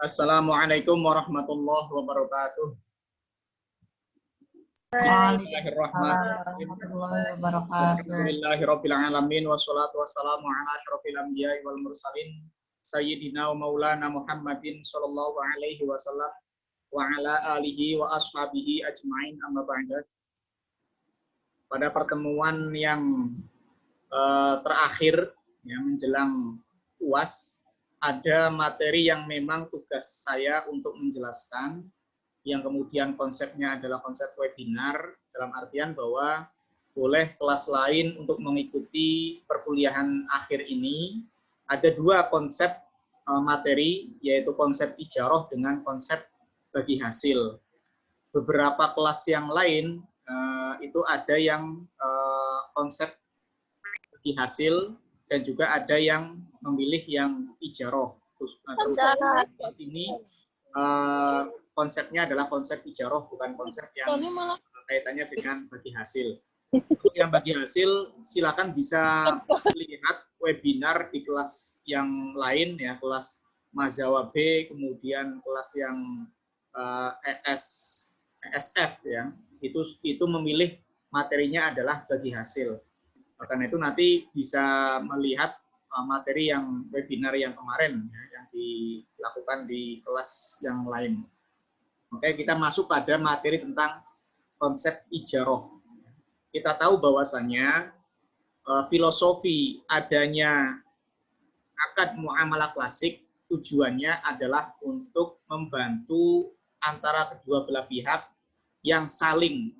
Assalamualaikum warahmatullahi wabarakatuh. Waalaikumsalam warahmatullahi wabarakatuh. Alhamdulillahirabbil alamin wassalatu wassalamu ala asyrofil anbiya'i wal mursalin sayyidina wa maulana Muhammadin sallallahu alaihi wasallam wa ala alihi wa ashabihi ajmain, amma ba'da. Pada pertemuan yang terakhir yang menjelang UAS, ada materi yang memang tugas saya untuk menjelaskan, yang kemudian konsepnya adalah konsep webinar, dalam artian bahwa boleh kelas lain untuk mengikuti perkuliahan akhir ini. Ada dua konsep materi, yaitu konsep ijarah dengan konsep bagi hasil. Beberapa kelas yang lain itu ada yang konsep bagi hasil, dan juga ada yang memilih yang ijarah. Kelas ini konsepnya adalah konsep ijarah, bukan konsep yang kaitannya dengan bagi hasil. Untuk yang bagi hasil, silakan bisa lihat webinar di kelas yang lain, ya, kelas Mazawa B, kemudian kelas yang ESF, ya, itu memilih materinya adalah bagi hasil. Karena itu nanti bisa melihat materi yang webinar yang kemarin, ya, yang dilakukan di kelas yang lain. Oke, kita masuk pada materi tentang konsep ijarah. Kita tahu bahwasanya filosofi adanya akad muamalah klasik tujuannya adalah untuk membantu antara kedua belah pihak yang saling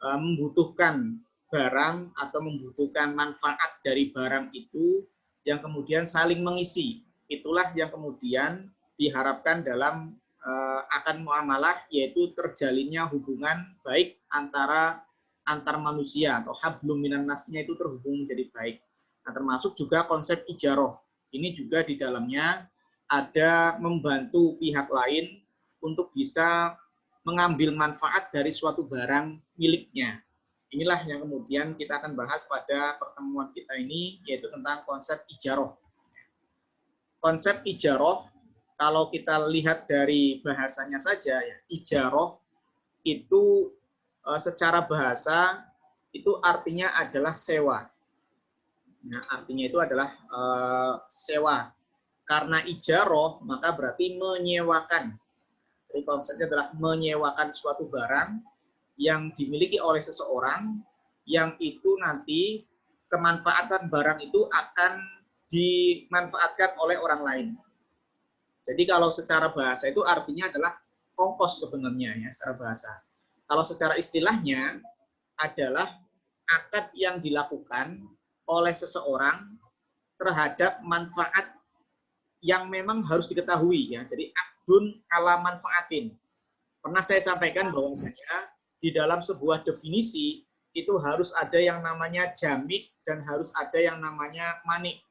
membutuhkan barang atau membutuhkan manfaat dari barang itu, yang kemudian saling mengisi. Itulah yang kemudian diharapkan dalam akad muamalah, yaitu terjalinnya hubungan baik antar manusia, atau hablum minan nasnya itu terhubung menjadi baik. Nah, termasuk juga konsep ijarah. Ini juga di dalamnya ada membantu pihak lain untuk bisa mengambil manfaat dari suatu barang miliknya. Inilah yang kemudian kita akan bahas pada pertemuan kita ini, yaitu tentang konsep ijarah. Konsep ijarah, kalau kita lihat dari bahasanya saja, ya, ijarah itu secara bahasa itu artinya adalah sewa. Nah, artinya itu adalah sewa. Karena ijarah, maka berarti menyewakan. Jadi konsepnya adalah menyewakan suatu barang yang dimiliki oleh seseorang, yang itu nanti kemanfaatan barang itu akan dimanfaatkan oleh orang lain. Jadi kalau secara bahasa itu artinya adalah ongkos sebenarnya, ya, secara bahasa. Kalau secara istilahnya adalah akad yang dilakukan oleh seseorang terhadap manfaat yang memang harus diketahui, ya. Jadi akdun ala manfaatin. Pernah saya sampaikan bahwasanya di dalam sebuah definisi itu harus ada yang namanya jamik dan harus ada yang namanya manik.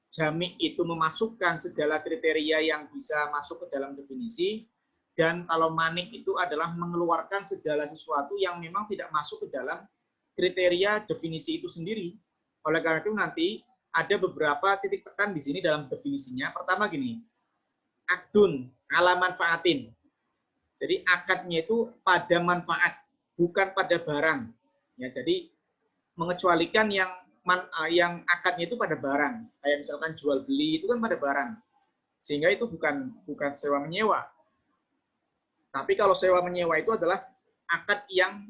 Jamik itu memasukkan segala kriteria yang bisa masuk ke dalam definisi, dan kalau manik itu adalah mengeluarkan segala sesuatu yang memang tidak masuk ke dalam kriteria definisi itu sendiri. Oleh karena itu nanti ada beberapa titik tekan di sini dalam definisinya. Pertama gini, akdun ala manfaatin. Jadi akadnya itu pada manfaat, bukan pada barang. Ya, jadi mengecualikan yang akadnya itu pada barang. Kayak misalkan jual beli itu kan pada barang. Sehingga itu bukan sewa menyewa. Tapi kalau sewa menyewa itu adalah akad yang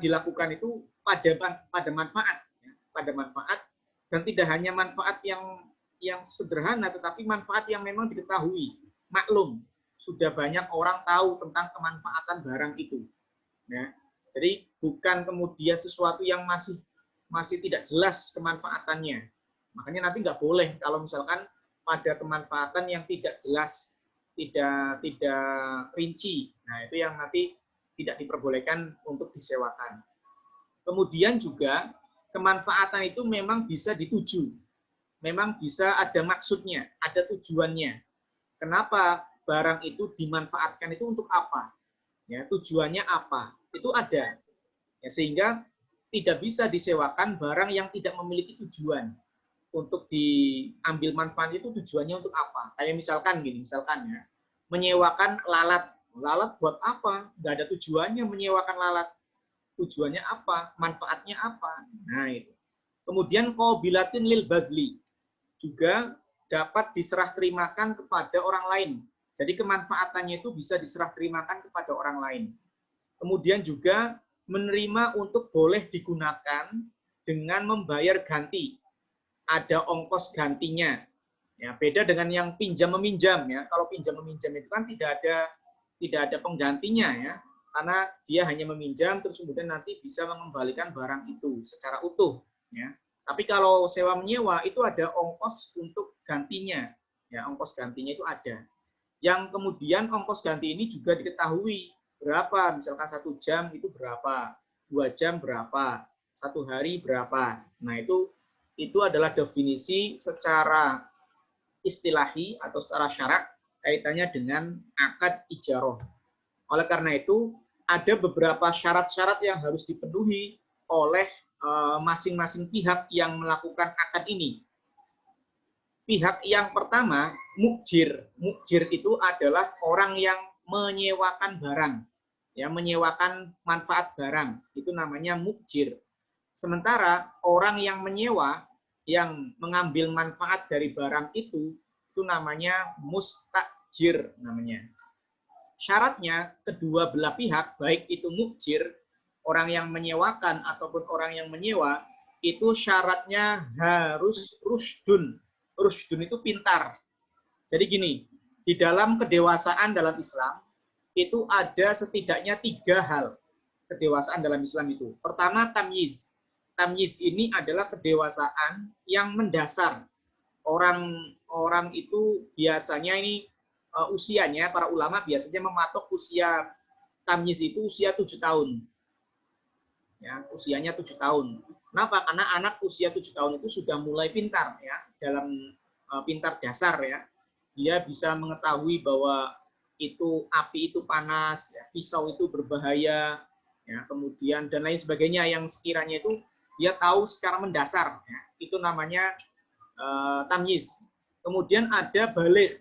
dilakukan itu pada manfaat, ya, pada manfaat, dan tidak hanya manfaat yang sederhana, tetapi manfaat yang memang diketahui, maklum, sudah banyak orang tahu tentang kemanfaatan barang itu. Ya. Jadi bukan kemudian sesuatu yang masih tidak jelas kemanfaatannya. Makanya nanti nggak boleh kalau misalkan pada kemanfaatan yang tidak jelas, tidak rinci. Nah, itu yang nanti tidak diperbolehkan untuk disewakan. Kemudian juga kemanfaatan itu memang bisa dituju. Memang bisa ada maksudnya, ada tujuannya. Kenapa barang itu dimanfaatkan itu untuk apa? Ya, tujuannya apa? Itu ada. Ya, sehingga tidak bisa disewakan barang yang tidak memiliki tujuan. Untuk diambil manfaat itu tujuannya untuk apa? Kayak misalkan gini, misalkan ya, menyewakan lalat. Lalat buat apa? Nggak ada tujuannya menyewakan lalat. Tujuannya apa? Manfaatnya apa? Nah, itu. Kemudian qabilatin lil badli. Juga dapat diserah terimakan kepada orang lain. Jadi kemanfaatannya itu bisa diserah terimakan kepada orang lain. Kemudian juga menerima untuk boleh digunakan dengan membayar ganti. Ada ongkos gantinya. Ya, beda dengan yang pinjam meminjam ya. Kalau pinjam meminjam itu kan tidak ada penggantinya ya. Karena dia hanya meminjam terus kemudian nanti bisa mengembalikan barang itu secara utuh ya. Tapi kalau sewa menyewa itu ada ongkos untuk gantinya. Ya, ongkos gantinya itu ada. Yang kemudian ongkos ganti ini juga diketahui berapa, misalkan 1 jam itu berapa, 2 jam berapa, 1 hari berapa. Nah, itu adalah definisi secara istilahi atau secara syarak kaitannya dengan akad ijarah. Oleh karena itu, ada beberapa syarat-syarat yang harus dipenuhi oleh masing-masing pihak yang melakukan akad ini. Pihak yang pertama, mukjir. Mukjir itu adalah orang yang menyewakan barang, ya, menyewakan manfaat barang. Itu namanya mukjir. Sementara orang yang menyewa, yang mengambil manfaat dari barang itu namanya mustajir namanya. Syaratnya kedua belah pihak, baik itu mukjir, orang yang menyewakan ataupun orang yang menyewa, itu syaratnya harus rusdun. Rusdun itu pintar. Jadi gini, di dalam kedewasaan dalam Islam, itu ada setidaknya 3 hal kedewasaan dalam Islam itu. Pertama, tamyiz. Tamyiz ini adalah kedewasaan yang mendasar. Orang itu biasanya ini usianya, para ulama biasanya mematok usia tamyiz itu usia 7 tahun. Ya, usianya 7 tahun. Kenapa? Karena anak usia 7 tahun itu sudah mulai pintar ya, dalam pintar dasar ya. Dia bisa mengetahui bahwa itu api itu panas, ya, pisau itu berbahaya, ya, kemudian dan lain sebagainya yang sekiranya itu dia tahu secara mendasar, ya. Itu namanya tamyiz. Kemudian ada baligh.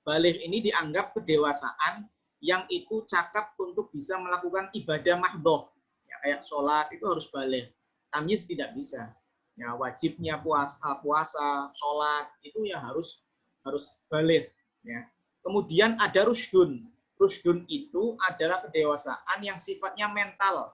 Baligh ini dianggap kedewasaan yang itu cakap untuk bisa melakukan ibadah mahdhoh. Ya, kayak sholat itu harus baligh. Tamyiz tidak bisa. Ya, wajibnya puasa, sholat itu ya harus baligh. Ya. Kemudian ada rusdun. Rusdun itu adalah kedewasaan yang sifatnya mental.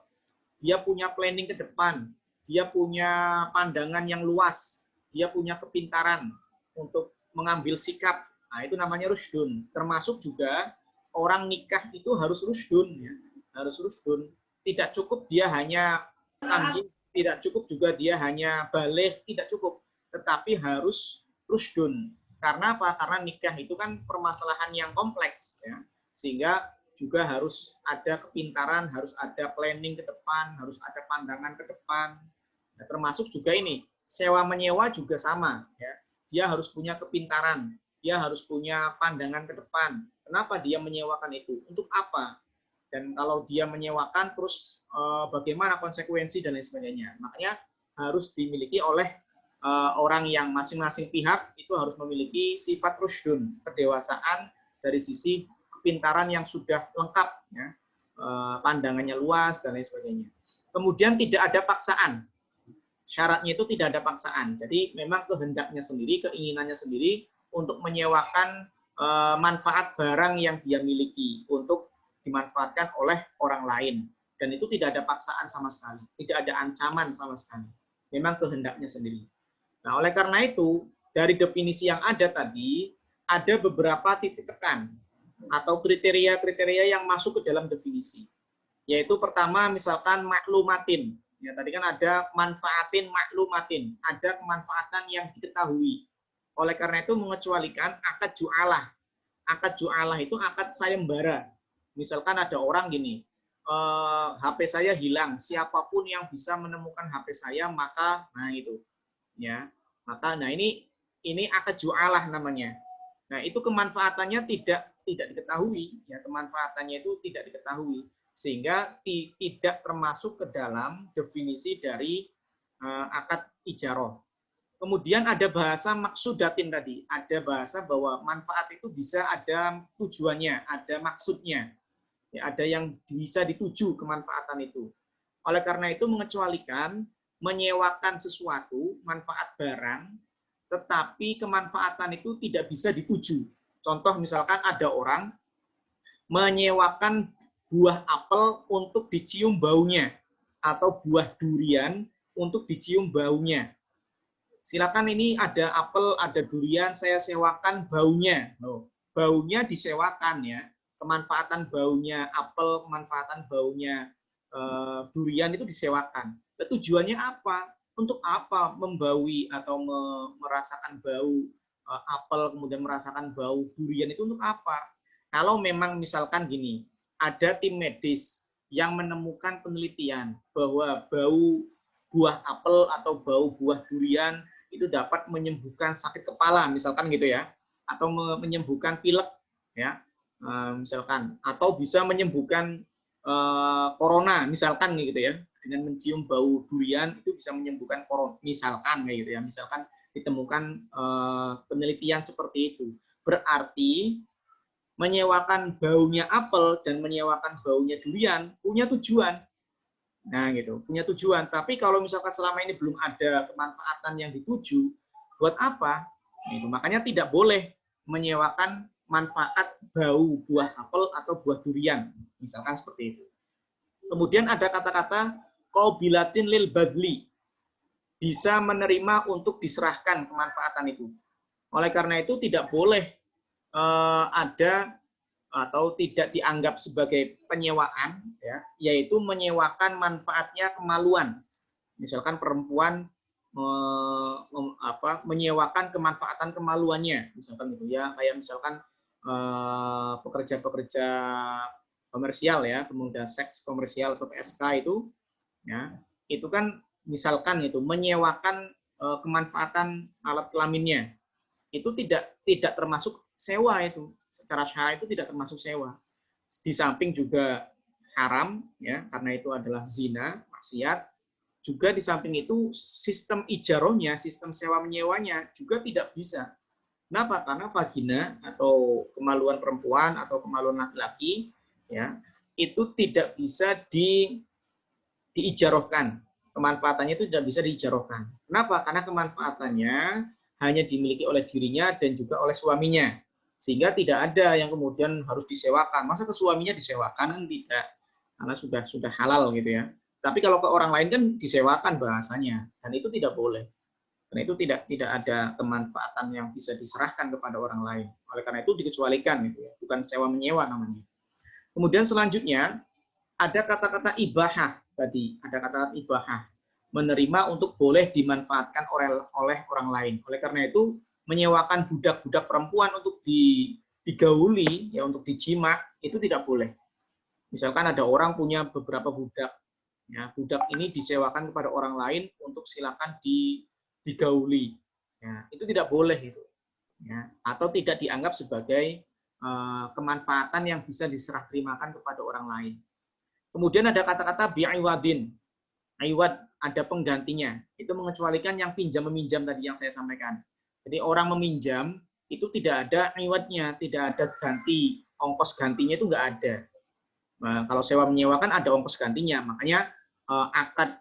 Dia punya planning ke depan. Dia punya pandangan yang luas. Dia punya kepintaran untuk mengambil sikap. Nah, itu namanya rusdun. Termasuk juga orang nikah itu harus rusdun. Ya. Harus rusdun. Tidak cukup dia hanya tamyiz, tidak cukup juga dia hanya baligh, tidak cukup. Tetapi harus rusdun. Karena apa? Karena nikah itu kan permasalahan yang kompleks. Ya. Sehingga juga harus ada kepintaran, harus ada planning ke depan, harus ada pandangan ke depan. Nah, termasuk juga ini, sewa menyewa juga sama. Ya. Dia harus punya kepintaran, dia harus punya pandangan ke depan. Kenapa dia menyewakan itu? Untuk apa? Dan kalau dia menyewakan, terus bagaimana konsekuensi dan lain sebagainya. Makanya harus dimiliki oleh orang yang masing-masing pihak itu harus memiliki sifat rusdun, kedewasaan dari sisi kepintaran yang sudah lengkap, ya, pandangannya luas dan lain sebagainya. Kemudian tidak ada paksaan. Syaratnya itu tidak ada paksaan. Jadi memang kehendaknya sendiri, keinginannya sendiri untuk menyewakan manfaat barang yang dia miliki untuk dimanfaatkan oleh orang lain. Dan itu tidak ada paksaan sama sekali. Tidak ada ancaman sama sekali. Memang kehendaknya sendiri. Nah, oleh karena itu, dari definisi yang ada tadi, ada beberapa titik tekan atau kriteria-kriteria yang masuk ke dalam definisi. Yaitu pertama, misalkan maklumatin. Ya, tadi kan ada manfaatin, maklumatin. Ada kemanfaatan yang diketahui. Oleh karena itu mengecualikan akad ju'alah. Akad ju'alah itu akad sayembara. Misalkan ada orang gini, HP saya hilang, siapapun yang bisa menemukan HP saya maka, nah itu, ya, maka, nah ini akad ju'alah namanya. Nah itu kemanfaatannya tidak diketahui, ya, kemanfaatannya itu tidak diketahui, sehingga tidak termasuk ke dalam definisi dari akad ijarah. Kemudian ada bahasa maksudatin tadi, ada bahasa bahwa manfaat itu bisa ada tujuannya, ada maksudnya, ya, ada yang bisa dituju kemanfaatan itu. Oleh karena itu mengecualikan menyewakan sesuatu, manfaat barang, tetapi kemanfaatan itu tidak bisa dituju. Contoh misalkan ada orang menyewakan buah apel untuk dicium baunya, atau buah durian untuk dicium baunya. Silakan, ini ada apel, ada durian, saya sewakan baunya. Baunya disewakan ya. Kemanfaatan baunya apel, kemanfaatan baunya durian itu disewakan. Tujuannya apa? Untuk apa membaui atau merasakan bau apel, kemudian merasakan bau durian itu untuk apa? Kalau memang misalkan gini, ada tim medis yang menemukan penelitian bahwa bau buah apel atau bau buah durian itu dapat menyembuhkan sakit kepala misalkan gitu ya, atau menyembuhkan pilek ya misalkan, atau bisa menyembuhkan corona misalkan gitu ya, dengan mencium bau durian itu bisa menyembuhkan corona misalkan kayak gitu ya, misalkan ditemukan penelitian seperti itu, berarti menyewakan baunya apel dan menyewakan baunya durian punya tujuan. Nah, gitu, punya tujuan. Tapi kalau misalkan selama ini belum ada kemanfaatan yang dituju, buat apa? Itu makanya tidak boleh menyewakan manfaat bau buah apel atau buah durian, misalkan seperti itu. Kemudian ada kata-kata qaubilatin lil badli, bisa menerima untuk diserahkan kemanfaatan itu. Oleh karena itu tidak boleh ada atau tidak dianggap sebagai penyewaan, ya, yaitu menyewakan manfaatnya kemaluan. Misalkan perempuan menyewakan kemanfaatan kemaluannya, misalkan gitu ya, kayak misalkan pekerja-pekerja komersial ya, kemudian seks komersial atau PSK itu, ya, itu kan misalkan itu menyewakan kemanfaatan alat kelaminnya, itu tidak termasuk sewa itu. Secara syara itu tidak termasuk sewa. Di samping juga haram ya, karena itu adalah zina, maksiat. Juga di samping itu sistem ijarohnya, sistem sewa menyewanya juga tidak bisa. Kenapa? Karena vagina atau kemaluan perempuan atau kemaluan laki-laki ya, itu tidak bisa diijarohkan. Kemanfaatannya itu tidak bisa diijarohkan. Kenapa? Karena kemanfaatannya hanya dimiliki oleh dirinya dan juga oleh suaminya. Sehingga tidak ada yang kemudian harus disewakan. Masa ke suaminya disewakan? Kan tidak. Karena sudah halal gitu ya. Tapi kalau ke orang lain kan disewakan bahasanya. Dan itu tidak boleh. Karena itu tidak ada kemanfaatan yang bisa diserahkan kepada orang lain. Oleh karena itu dikecualikan gitu ya. Bukan sewa menyewa namanya. Kemudian selanjutnya ada kata-kata ibahah tadi, ada kata-kata ibahah, menerima untuk boleh dimanfaatkan oleh orang lain. Oleh karena itu menyewakan budak-budak perempuan untuk digauli ya, untuk dijima, itu tidak boleh. Misalkan ada orang punya beberapa budak, ya, budak ini disewakan kepada orang lain untuk silakan digauli, ya, itu tidak boleh itu, ya, atau tidak dianggap sebagai kemanfaatan yang bisa diserah terimakan kepada orang lain. Kemudian ada kata-kata bi'iwadin. Iwad ada penggantinya. Itu mengecualikan yang pinjam meminjam tadi yang saya sampaikan. Jadi orang meminjam itu tidak ada iwadnya, tidak ada ganti, ongkos gantinya itu nggak ada. Nah, kalau sewa menyewa kan ada ongkos gantinya, makanya akad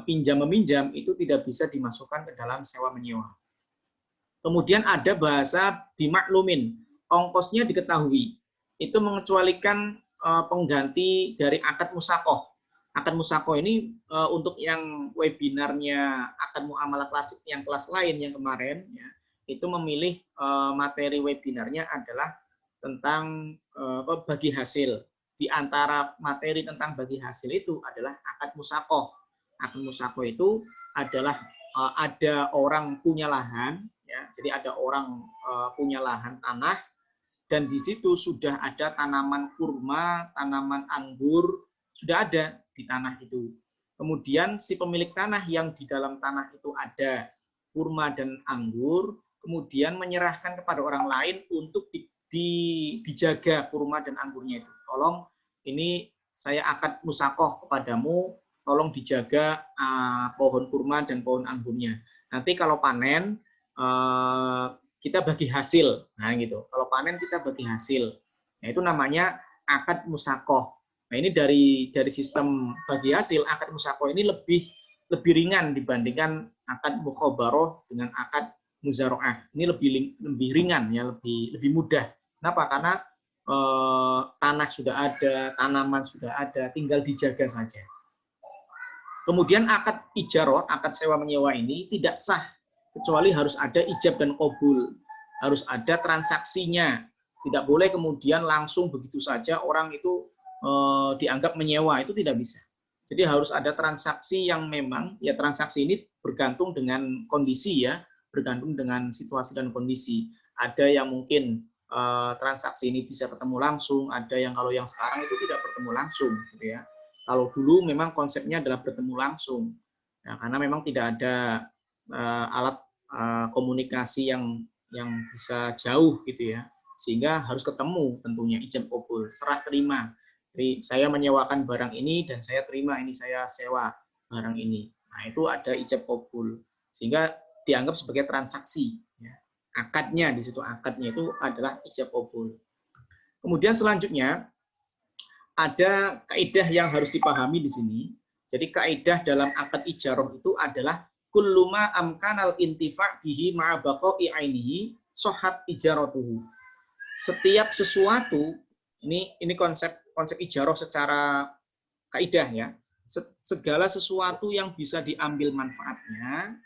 pinjam meminjam itu tidak bisa dimasukkan ke dalam sewa menyewa. Kemudian ada bahasa bimaklumin, ongkosnya diketahui. Itu mengecualikan pengganti dari akad musakoh. Akad musakoh ini untuk yang webinarnya akad muamalah klasik yang kelas lain yang kemarin, ya, itu memilih materi webinarnya adalah tentang bagi hasil. Di antara materi tentang bagi hasil itu adalah akad musakoh. Akad musakoh itu adalah ada orang punya lahan, ya, jadi ada orang punya lahan tanah, dan di situ sudah ada tanaman kurma, tanaman anggur, sudah ada di tanah itu. Kemudian si pemilik tanah yang di dalam tanah itu ada kurma dan anggur, kemudian menyerahkan kepada orang lain untuk dijaga kurma dan anggurnya itu. Tolong, ini saya akad musakoh kepadamu, tolong dijaga pohon kurma dan pohon anggurnya. Nanti kalau panen kita bagi hasil. Nah, gitu. Kalau panen kita bagi hasil. Nah, itu namanya akad musakoh. Nah, ini dari sistem bagi hasil, akad musakoh ini lebih ringan dibandingkan akad mukhobaroh dengan akad muzaroah. Ini lebih ringan ya, lebih mudah. Kenapa? Karena tanah sudah ada, tanaman sudah ada, tinggal dijaga saja. Kemudian akad ijaroh, akad sewa menyewa ini tidak sah kecuali harus ada ijab dan qabul, harus ada transaksinya. Tidak boleh kemudian langsung begitu saja orang itu dianggap menyewa, itu tidak bisa. Jadi harus ada transaksi yang memang, ya transaksi ini bergantung dengan kondisi ya, bergantung dengan situasi dan kondisi. Ada yang mungkin transaksi ini bisa ketemu langsung, ada yang kalau yang sekarang itu tidak bertemu langsung, gitu ya. Kalau dulu memang konsepnya adalah bertemu langsung, ya, karena memang tidak ada alat komunikasi yang bisa jauh gitu ya, sehingga harus ketemu tentunya ijab qabul, serah terima. Jadi saya menyewakan barang ini dan saya terima ini, saya sewa barang ini. Nah, itu ada ijab qabul sehingga dianggap sebagai transaksi ya. Akadnya di situ, akadnya itu adalah ijab qabul. Kemudian selanjutnya ada kaidah yang harus dipahami di sini. Jadi kaidah dalam akad ijarah itu adalah kulluma amkanal intifa' bihi ma'a baqa'i ainihi sohat ijaratuhu. Setiap sesuatu, ini konsep ijarah secara kaidah ya. Segala sesuatu yang bisa diambil manfaatnya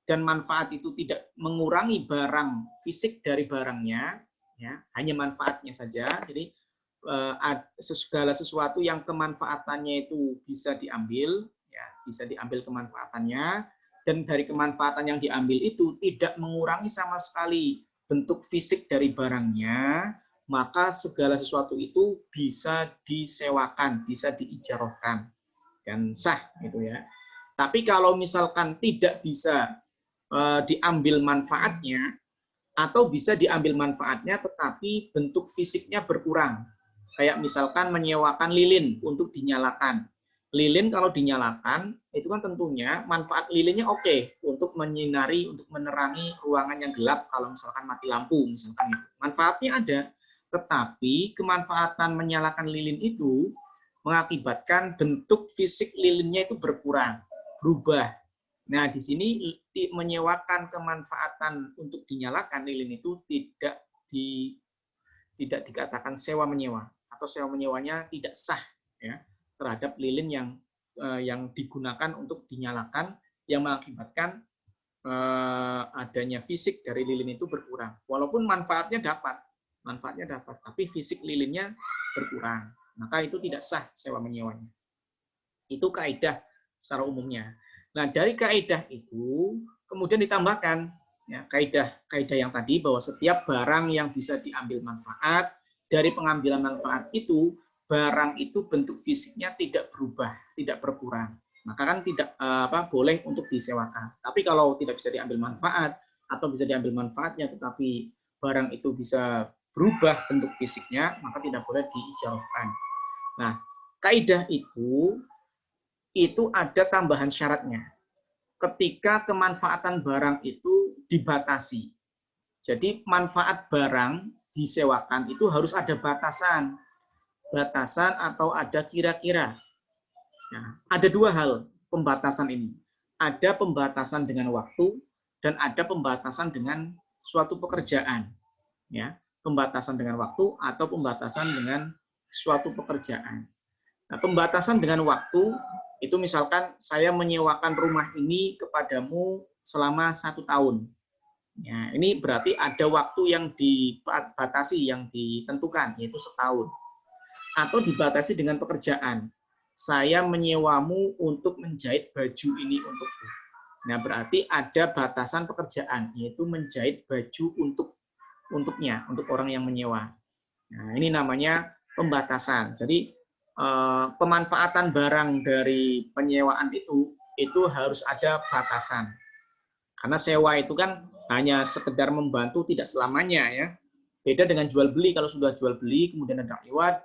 dan manfaat itu tidak mengurangi barang fisik dari barangnya, ya, hanya manfaatnya saja. Jadi segala sesuatu yang kemanfaatannya itu bisa diambil, ya, bisa diambil kemanfaatannya, dan dari kemanfaatan yang diambil itu tidak mengurangi sama sekali bentuk fisik dari barangnya, maka segala sesuatu itu bisa disewakan, bisa diijarahkan dan sah gitu ya. Tapi kalau misalkan tidak bisa diambil manfaatnya atau bisa diambil manfaatnya tetapi bentuk fisiknya berkurang. Kayak misalkan menyewakan lilin untuk dinyalakan. Lilin kalau dinyalakan itu kan tentunya manfaat lilinnya oke untuk menyinari, untuk menerangi ruangan yang gelap kalau misalkan mati lampu misalkan itu. Manfaatnya ada, tetapi kemanfaatan menyalakan lilin itu mengakibatkan bentuk fisik lilinnya itu berkurang, berubah. Nah, di sini menyewakan kemanfaatan untuk dinyalakan lilin itu tidak dikatakan sewa menyewa atau sewa menyewanya tidak sah ya terhadap lilin yang digunakan untuk dinyalakan yang mengakibatkan adanya fisik dari lilin itu berkurang. Walaupun manfaatnya dapat, tapi fisik lilinnya berkurang. Maka itu tidak sah sewa menyewanya. Itu kaidah secara umumnya. Nah, dari kaidah itu kemudian ditambahkan ya, kaidah yang tadi bahwa setiap barang yang bisa diambil manfaat, dari pengambilan manfaat itu barang itu bentuk fisiknya tidak berubah, tidak berkurang. Maka kan tidak boleh untuk disewakan. Tapi kalau tidak bisa diambil manfaat atau bisa diambil manfaatnya tetapi barang itu bisa berubah bentuk fisiknya, maka tidak boleh diijarahkan. Nah, kaidah itu ada tambahan syaratnya. Ketika kemanfaatan barang itu dibatasi. Jadi manfaat barang disewakan itu harus ada batasan. Batasan atau ada kira-kira. Nah, ada dua hal pembatasan ini. Ada pembatasan dengan waktu dan ada pembatasan dengan suatu pekerjaan. Ya, pembatasan dengan waktu atau pembatasan dengan suatu pekerjaan. Nah, pembatasan dengan waktu itu misalkan saya menyewakan rumah ini kepadamu selama 1 tahun. Ya, ini berarti ada waktu yang dibatasi, yang ditentukan, yaitu setahun. Atau dibatasi dengan pekerjaan. Saya menyewamu untuk menjahit baju ini untukku. Nah, berarti ada batasan pekerjaan, yaitu menjahit baju untuknya, untuk orang yang menyewa. Nah, ini namanya pembatasan. Jadi pemanfaatan barang dari penyewaan itu harus ada batasan. Karena sewa itu kan hanya sekedar membantu, tidak selamanya ya. Beda dengan jual beli. Kalau sudah jual beli kemudian ada iwat,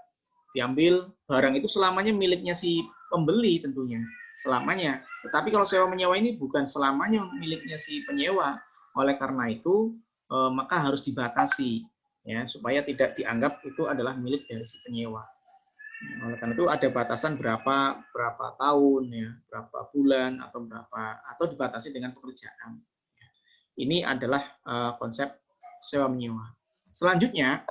diambil barang itu selamanya miliknya si pembeli tentunya. selamanya. Tetapi kalau sewa menyewa ini bukan selamanya miliknya si penyewa. Oleh karena itu maka harus dibatasi ya supaya tidak dianggap itu adalah milik dari si penyewa. Oleh karena itu ada batasan berapa tahun ya, berapa bulan atau dibatasi dengan pekerjaan. Ini adalah konsep sewa menyewa. Selanjutnya,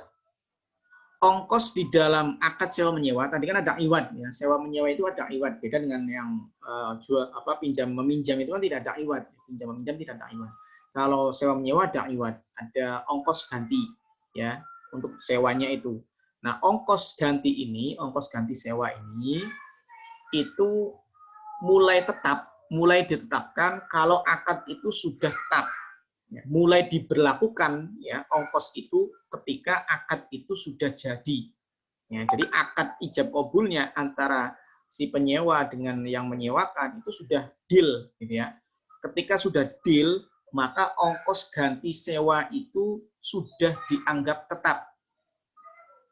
ongkos di dalam akad sewa menyewa tadi kan ada iwad ya. Sewa menyewa itu ada iwad, beda dengan yang pinjam meminjam itu kan tidak ada iwad. Pinjam meminjam tidak ada iwad. Kalau sewa menyewa ada iwad, ada ongkos ganti ya untuk sewanya itu. Nah, ongkos ganti sewa ini itu mulai ditetapkan kalau akad itu sudah tetap. Ya, mulai diberlakukan ya ongkos itu ketika akad itu sudah jadi. Ya, jadi akad ijab qabulnya antara si penyewa dengan yang menyewakan itu sudah deal, gitu ya. Ketika sudah deal, maka ongkos ganti sewa itu sudah dianggap tetap.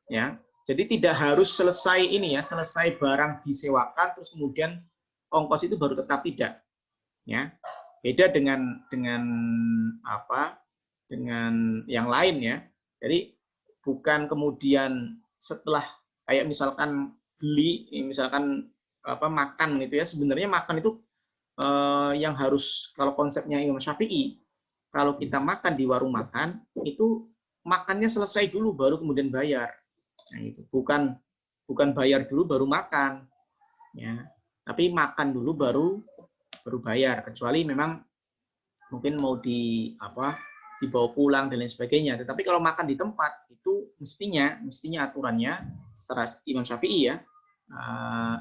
Ya, jadi tidak harus selesai selesai barang disewakan terus kemudian ongkos itu baru tetap, tidak. Ya, beda dengan yang lain ya. Jadi bukan kemudian setelah kayak misalkan beli, misalkan makan gitu ya. Sebenarnya makan itu yang harus, kalau konsepnya Imam Syafi'i, kalau kita makan di warung makan itu makannya selesai dulu baru kemudian bayar. Nah, itu bukan bayar dulu baru makan ya. Tapi makan dulu baru bayar, kecuali memang mungkin mau dibawa pulang dan lain sebagainya. Tetapi kalau makan di tempat itu mestinya aturannya secara Imam Syafi'i ya,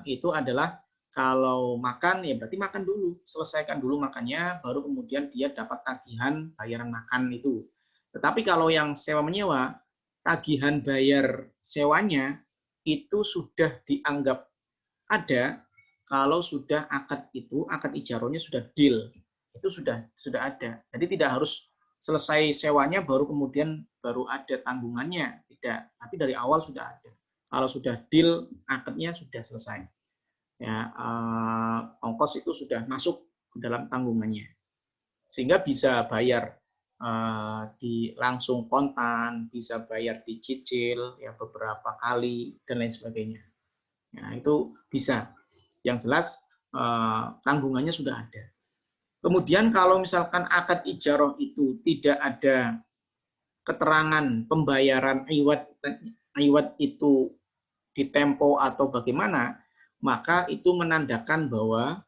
itu adalah kalau makan ya berarti makan dulu, selesaikan dulu makannya, baru kemudian dia dapat tagihan bayaran makan itu. Tetapi kalau yang sewa menyewa, tagihan bayar sewanya itu sudah dianggap ada kalau sudah akad ijarohnya sudah deal, itu sudah ada. Jadi tidak harus selesai sewanya baru kemudian baru ada tanggungannya, tidak. Tapi dari awal sudah ada. Kalau sudah deal, akadnya sudah selesai. Ya, ongkos itu sudah masuk ke dalam tanggungannya, sehingga bisa bayar langsung kontan, bisa bayar dicicil ya beberapa kali dan lain sebagainya. Ya, itu bisa. Yang jelas tanggungannya sudah ada. Kemudian kalau misalkan akad ijaroh itu tidak ada keterangan pembayaran iwad itu ditempo atau bagaimana, maka itu menandakan bahwa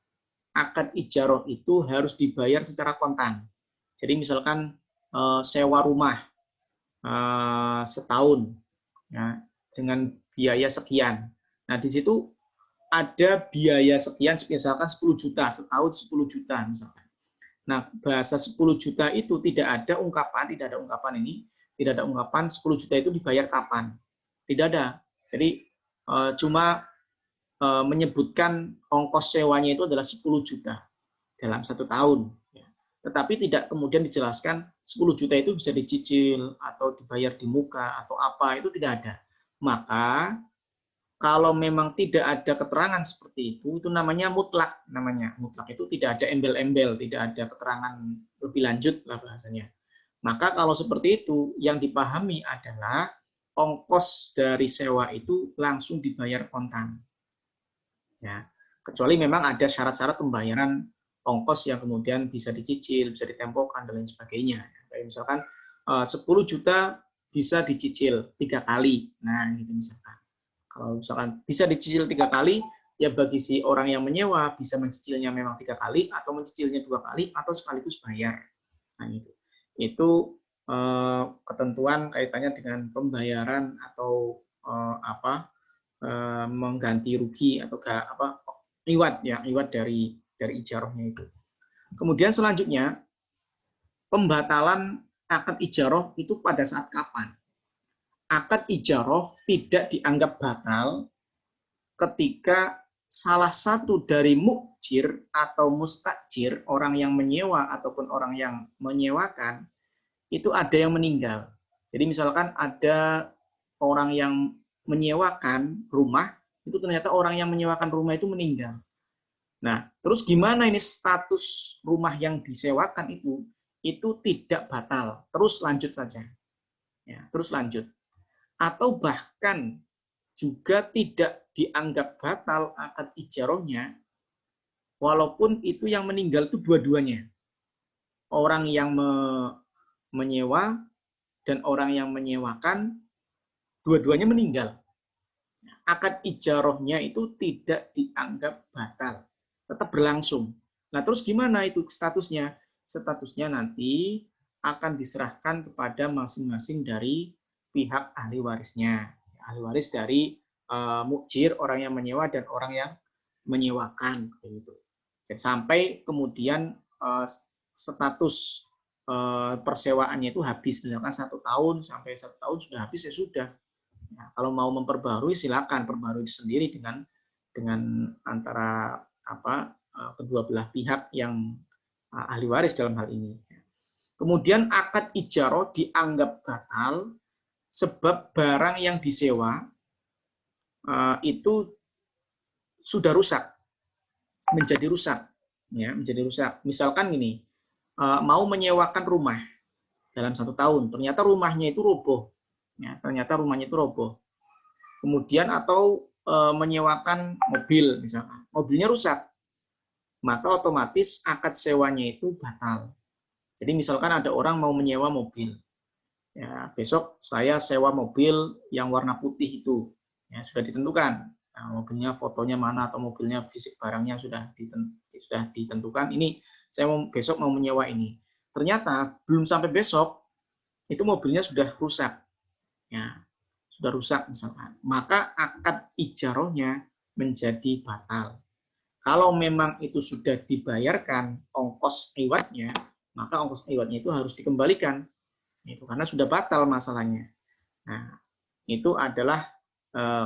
akad ijaroh itu harus dibayar secara kontan. Jadi misalkan sewa rumah setahun ya, dengan biaya sekian. Nah, di situ ada biaya sekian, misalkan 10 juta, setahun 10 juta misalkan. Nah, bahasa 10 juta itu tidak ada ungkapan 10 juta itu dibayar kapan. Tidak ada. Jadi cuma menyebutkan ongkos sewanya itu adalah 10 juta dalam 1 tahun. Tetapi tidak kemudian dijelaskan 10 juta itu bisa dicicil atau dibayar di muka atau apa, itu tidak ada. Maka kalau memang tidak ada keterangan seperti itu namanya mutlak. Mutlak itu tidak ada embel-embel, tidak ada keterangan lebih lanjut lah bahasanya. Maka kalau seperti itu, yang dipahami adalah ongkos dari sewa itu langsung dibayar kontan. Ya, kecuali memang ada syarat-syarat pembayaran ongkos yang kemudian bisa dicicil, bisa ditempokan dan lain sebagainya. Kayak misalkan 10 juta bisa dicicil 3 kali. Nah, gitu misalkan. Kalau misalkan bisa dicicil 3 kali, ya bagi si orang yang menyewa bisa mencicilnya memang 3 kali atau mencicilnya 2 kali atau sekaligus bayar. Nah, itu ketentuan kaitannya dengan pembayaran atau mengganti rugi atau iwad dari ijarohnya itu. Kemudian selanjutnya pembatalan akad ijaroh itu pada saat kapan? Akad ijaroh tidak dianggap batal ketika salah satu dari mukjir atau mustajir, orang yang menyewa ataupun orang yang menyewakan, itu ada yang meninggal. Jadi misalkan ada orang yang menyewakan rumah, itu ternyata orang yang menyewakan rumah itu meninggal. Nah, terus gimana ini status rumah yang disewakan itu tidak batal, terus lanjut saja. Ya, terus lanjut. Atau bahkan juga tidak dianggap batal akad ijarahnya, walaupun itu yang meninggal itu dua-duanya. Orang yang menyewa dan orang yang menyewakan, dua-duanya meninggal. Akad ijarahnya itu tidak dianggap batal, tetap berlangsung. Nah, terus gimana itu statusnya? Statusnya nanti akan diserahkan kepada masing-masing dari pihak ahli warisnya. Ahli waris dari mukjir, orang yang menyewa, dan orang yang menyewakan. Gitu. Sampai kemudian status persewaannya itu habis, misalkan 1 tahun, sampai 1 tahun sudah habis, ya sudah. Nah, kalau mau memperbarui silakan perbarui sendiri dengan antara kedua belah pihak yang ahli waris dalam hal ini. Kemudian akad ijarah dianggap batal sebab barang yang disewa itu sudah rusak, menjadi rusak, ya, menjadi rusak. Misalkan gini, mau menyewakan rumah dalam 1 tahun, ternyata rumahnya itu roboh. Ya, ternyata rumahnya itu roboh. Kemudian atau menyewakan mobil, misalkan mobilnya rusak, maka otomatis akad sewanya itu batal. Jadi misalkan ada orang mau menyewa mobil, ya, besok saya sewa mobil yang warna putih itu, ya, sudah ditentukan. Nah, mobilnya fotonya mana atau mobilnya fisik barangnya sudah ditentukan. Ini saya besok mau menyewa ini. Ternyata belum sampai besok itu mobilnya sudah rusak. Ya, sudah rusak misalkan, maka akad ijarahnya menjadi batal. Kalau memang itu sudah dibayarkan ongkos iwatnya, maka ongkos iwatnya itu harus dikembalikan. Itu karena sudah batal masalahnya. Nah, itu adalah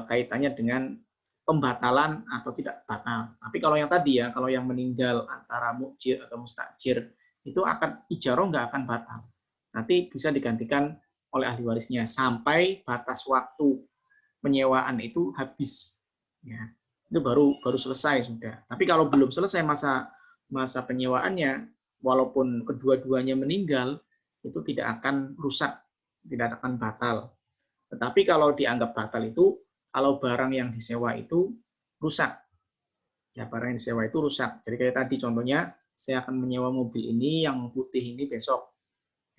kaitannya dengan pembatalan atau tidak batal. Tapi kalau yang tadi ya, kalau yang meninggal antara mukjir atau mustajir, itu akad ijarah nggak akan batal. Nanti bisa digantikan oleh ahli warisnya sampai batas waktu penyewaan itu habis. Ya, itu baru selesai sudah. Tapi kalau belum selesai masa penyewaannya, walaupun kedua-duanya meninggal, itu tidak akan rusak, tidak akan batal. Tetapi kalau dianggap batal itu, kalau barang yang disewa itu rusak. Ya, barang yang disewa itu rusak. Jadi kayak tadi contohnya, saya akan menyewa mobil ini yang putih ini besok.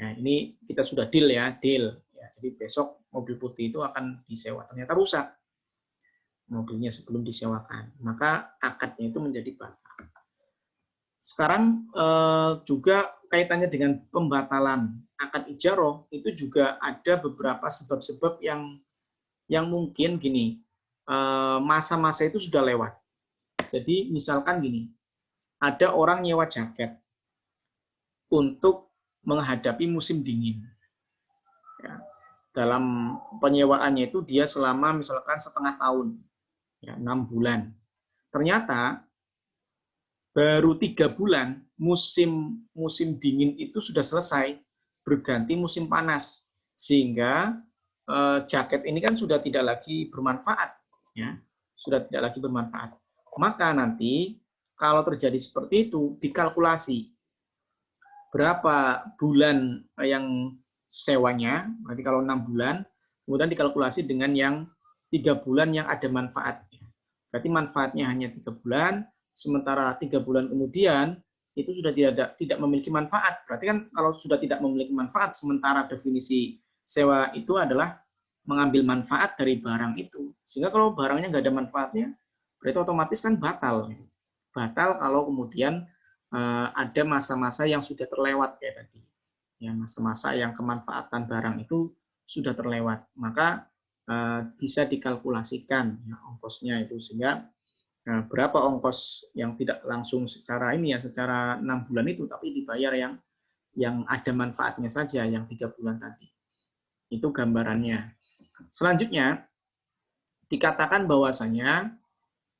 Nah, ini kita sudah deal ya, deal. Ya, jadi besok mobil putih itu akan disewa. Ternyata rusak mobilnya sebelum disewakan. Maka akadnya itu menjadi batal. Sekarang juga kaitannya dengan pembatalan akad ijarah, itu juga ada beberapa sebab-sebab yang mungkin gini, masa-masa itu sudah lewat. Jadi misalkan gini, ada orang nyewa jaket untuk menghadapi musim dingin. Ya, dalam penyewaannya itu dia selama misalkan setengah tahun, ya, 6 bulan. Ternyata baru 3 bulan musim dingin itu sudah selesai, berganti musim panas, sehingga jaket ini kan sudah tidak lagi bermanfaat, ya, sudah tidak lagi bermanfaat. Maka nanti kalau terjadi seperti itu dikalkulasi berapa bulan yang sewanya, berarti kalau 6 bulan, kemudian dikalkulasi dengan yang 3 bulan yang ada manfaatnya. Berarti manfaatnya hanya 3 bulan, sementara 3 bulan kemudian itu sudah tidak memiliki manfaat. Berarti kan kalau sudah tidak memiliki manfaat, sementara definisi sewa itu adalah mengambil manfaat dari barang itu. Sehingga kalau barangnya nggak ada manfaatnya, berarti otomatis kan batal. Batal kalau kemudian ada masa-masa yang sudah terlewat kayak tadi. Ya, masa-masa yang kemanfaatan barang itu sudah terlewat. Maka bisa dikalkulasikan ya, ongkosnya itu, sehingga berapa ongkos yang tidak langsung secara ini ya, secara 6 bulan itu, tapi dibayar yang ada manfaatnya saja, yang 3 bulan tadi. Itu gambarannya. Selanjutnya dikatakan bahwasanya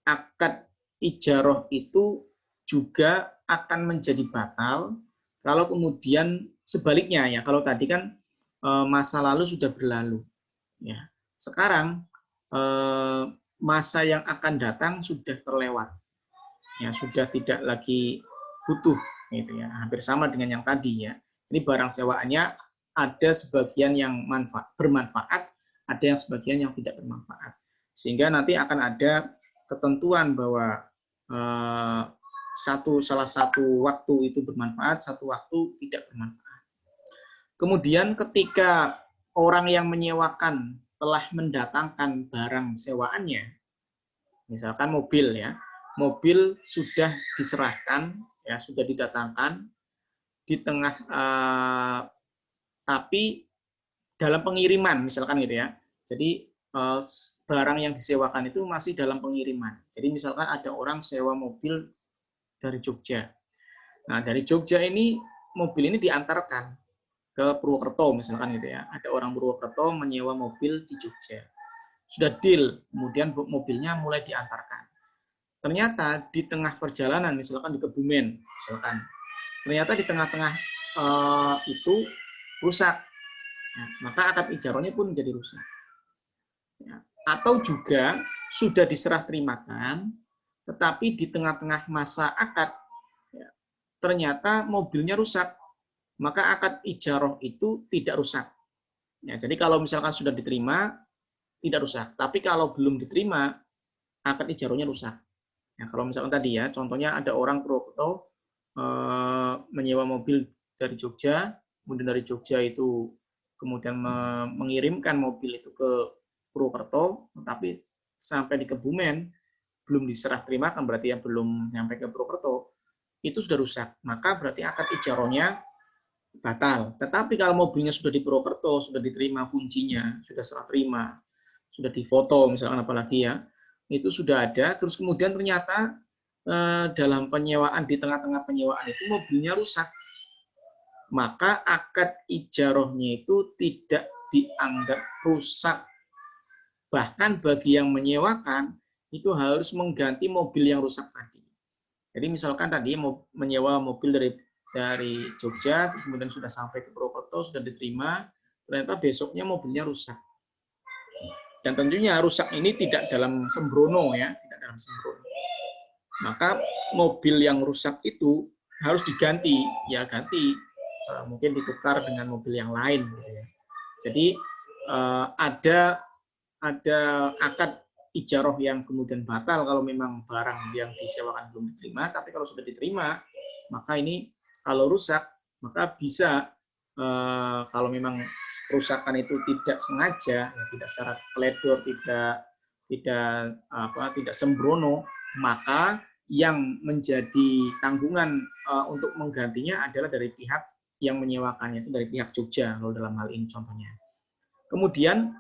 akad ijarah itu juga akan menjadi batal kalau kemudian sebaliknya ya, kalau tadi kan masa lalu sudah berlalu ya, sekarang masa yang akan datang sudah terlewat. ya sudah tidak lagi butuh gitu ya, hampir sama dengan yang tadi ya. Ini barang sewaannya ada sebagian yang bermanfaat, ada yang sebagian yang tidak bermanfaat. Sehingga nanti akan ada ketentuan bahwa salah satu waktu itu bermanfaat, satu waktu tidak bermanfaat. Kemudian ketika orang yang menyewakan telah mendatangkan barang sewaannya, misalkan mobil ya, mobil sudah diserahkan, ya sudah didatangkan di tengah, tapi dalam pengiriman, misalkan gitu ya. Jadi barang yang disewakan itu masih dalam pengiriman. Jadi misalkan ada orang sewa mobil dari Jogja. Nah dari Jogja ini mobil ini diantarkan ke Purwokerto misalkan gitu ya. Ada orang Purwokerto menyewa mobil di Jogja. Sudah deal, kemudian mobilnya mulai diantarkan. Ternyata di tengah perjalanan, misalkan di Kebumen, misalkan, ternyata di tengah-tengah itu rusak. Nah, maka akad ijarahnya pun menjadi rusak. Ya. Atau juga sudah diserah terimakan, tetapi di tengah-tengah masa akad, ya, ternyata mobilnya rusak. Maka akad ijarah itu tidak rusak. Ya, jadi kalau misalkan sudah diterima, tidak rusak. Tapi kalau belum diterima, akad ijarahnya rusak. Ya, kalau misalkan tadi ya, contohnya ada orang Purwokerto menyewa mobil dari Jogja, kemudian dari Jogja itu kemudian mengirimkan mobil itu ke Purwokerto, tetapi sampai di Kebumen belum diserah terimakan, berarti yang belum sampai ke Purwokerto, itu sudah rusak. Maka berarti akad ijarahnya batal. Tetapi kalau mobilnya sudah di Purwokerto, sudah diterima kuncinya, sudah serah terima, sudah difoto misalkan apalagi ya, itu sudah ada, terus kemudian ternyata dalam penyewaan, di tengah-tengah penyewaan itu mobilnya rusak, maka akad ijarahnya itu tidak dianggap rusak. Bahkan bagi yang menyewakan, itu harus mengganti mobil yang rusak tadi. Jadi misalkan tadi mau menyewa mobil dari Jogja, kemudian sudah sampai ke Purwokerto, sudah diterima, ternyata besoknya mobilnya rusak. Dan tentunya rusak ini tidak dalam sembrono ya, tidak dalam sembrono. Maka mobil yang rusak itu harus diganti, ya ganti, mungkin ditukar dengan mobil yang lain. Gitu ya. Jadi ada akad ijarah yang kemudian batal kalau memang barang yang disewakan belum diterima, tapi kalau sudah diterima, maka ini kalau rusak, maka bisa kalau memang kerusakan itu tidak sengaja, ya, tidak secara teledor, tidak sembrono, maka yang menjadi tanggungan untuk menggantinya adalah dari pihak yang menyewakannya, itu dari pihak Jogja kalau dalam hal ini contohnya. Kemudian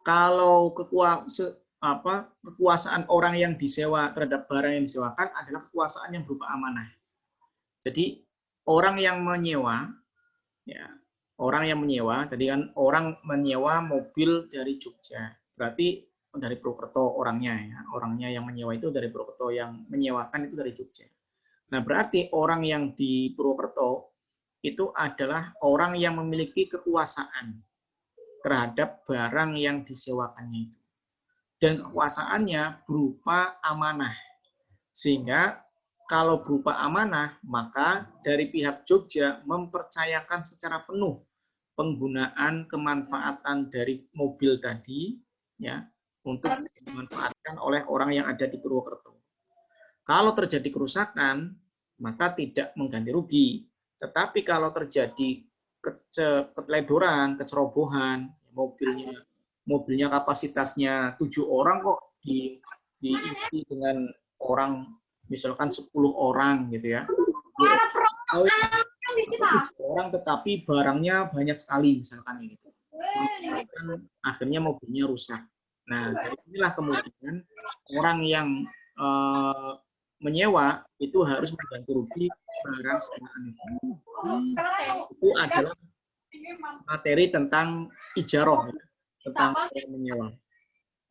kalau kekuasaan orang yang disewa terhadap barang yang disewakan adalah kekuasaan yang berupa amanah. Jadi orang yang menyewa, ya, orang yang menyewa, tadi kan orang menyewa mobil dari Jogja, berarti dari Purwokerto orangnya, ya, orangnya yang menyewa itu dari Purwokerto, yang menyewakan itu dari Jogja. Nah berarti orang yang di Purwokerto itu adalah orang yang memiliki kekuasaan terhadap barang yang disewakannya itu. Dan kekuasaannya berupa amanah. Sehingga kalau berupa amanah, maka dari pihak Jogja mempercayakan secara penuh penggunaan kemanfaatan dari mobil tadi ya untuk dimanfaatkan oleh orang yang ada di Purwokerto. Kalau terjadi kerusakan, maka tidak mengganti rugi. Tetapi kalau terjadi keteledoran, kecerobohan, mobilnya kapasitasnya 7 orang kok diisi dengan orang misalkan 10 orang gitu ya. 7 orang tetapi barangnya banyak sekali misalkan gitu. Akhirnya mobilnya rusak. Nah, dari inilah kemudian orang yang menyewa itu harus mengganti rugi barang sewaan itu. Itu adalah materi tentang ijarah, ya, tentang menyewa.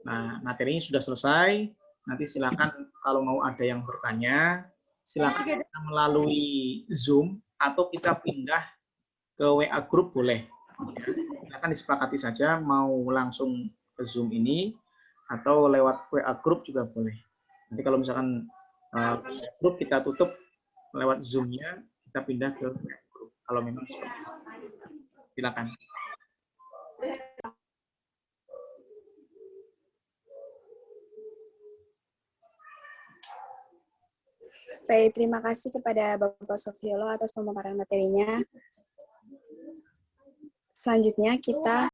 Nah, materinya sudah selesai. Nanti silakan kalau mau ada yang bertanya, silakan kita melalui Zoom atau kita pindah ke WA Group boleh. Silakan disepakati saja mau langsung ke Zoom ini atau lewat WA Group juga boleh. Nanti kalau misalkan grup kita tutup lewat Zoom-nya, kita pindah ke grup. Kalau memang seperti itu. Silakan. Baik, terima kasih kepada Bapak Sofiolo atas pemaparan materinya. Selanjutnya kita